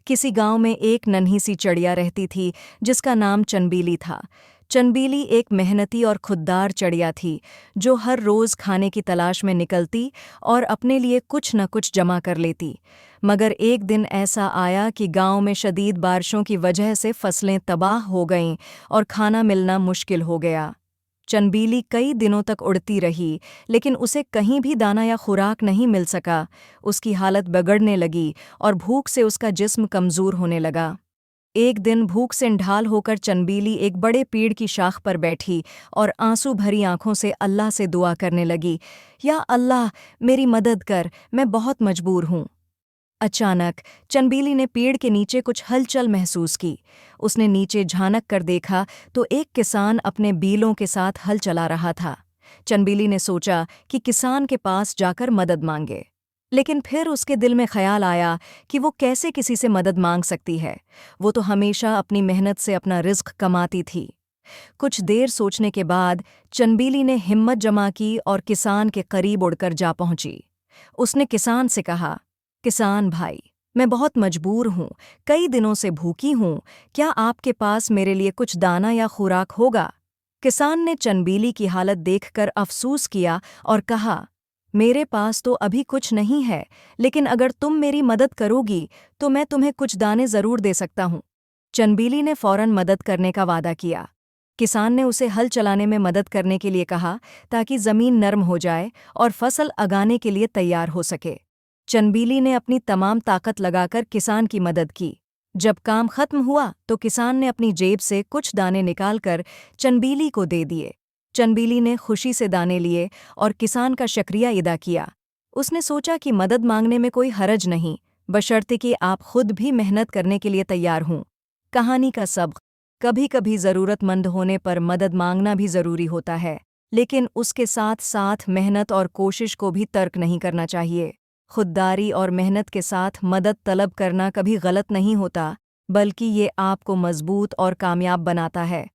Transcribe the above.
किसी गांव में एक नन्ही सी चिड़िया रहती थी जिसका नाम चनबीली था। चनबीली एक मेहनती और खुददार चिड़िया थी जो हर रोज खाने की तलाश में निकलती और अपने लिए कुछ न कुछ जमा कर लेती। मगर एक दिन ऐसा आया कि गांव में शदीद बारिशों की वजह से फसलें तबाह हो गईं और खाना मिलना मुश्किल हो गया। चनबीली कई दिनों तक उड़ती रही, लेकिन उसे कहीं भी दाना या खुराक नहीं मिल सका। उसकी हालत बिगड़ने लगी और भूख से उसका जिस्म कमज़ोर होने लगा। एक दिन भूख से ढाल होकर चनबीली एक बड़े पेड़ की शाख पर बैठी और आंसू भरी आंखों से अल्लाह से दुआ करने लगी, या अल्लाह, मेरी मदद कर, मैं बहुत मजबूर हूँ। अचानक चनबीली ने पेड़ के नीचे कुछ हलचल महसूस की। उसने नीचे झांक कर देखा तो एक किसान अपने बीलों के साथ हल चला रहा था। चनबीली ने सोचा कि किसान के पास जाकर मदद मांगे, लेकिन फिर उसके दिल में ख्याल आया कि वो कैसे किसी से मदद मांग सकती है। वो तो हमेशा अपनी मेहनत से अपना रिज़्क कमाती थी। कुछ देर सोचने के बाद चनबीली ने हिम्मत जमा की और किसान के करीब उड़कर जा पहुंची। उसने किसान से कहा, किसान भाई, मैं बहुत मजबूर हूँ, कई दिनों से भूखी हूँ, क्या आपके पास मेरे लिए कुछ दाना या खुराक होगा? किसान ने चनबीली की हालत देखकर अफसोस किया और कहा, मेरे पास तो अभी कुछ नहीं है, लेकिन अगर तुम मेरी मदद करोगी तो मैं तुम्हें कुछ दाने जरूर दे सकता हूँ। चनबीली ने फौरन मदद करने का वादा किया। किसान ने उसे हल चलाने में मदद करने के लिए कहा ताकि जमीन नरम हो जाए और फसल उगाने के लिए तैयार हो सके। चनबीली ने अपनी तमाम ताकत लगाकर किसान की मदद की। जब काम खत्म हुआ तो किसान ने अपनी जेब से कुछ दाने निकालकर चनबीली को दे दिए। चनबीली ने खुशी से दाने लिए और किसान का शुक्रिया अदा किया। उसने सोचा कि मदद मांगने में कोई हरज नहीं, बशर्ते कि आप खुद भी मेहनत करने के लिए तैयार हों। कहानी का सबक: कभी कभी ज़रूरतमंद होने पर मदद मांगना भी ज़रूरी होता है, लेकिन उसके साथ साथ मेहनत और कोशिश को भी तर्क नहीं करना चाहिए। खुददारी और मेहनत के साथ मदद तलब करना कभी गलत नहीं होता, बल्कि ये आपको मजबूत और कामयाब बनाता है।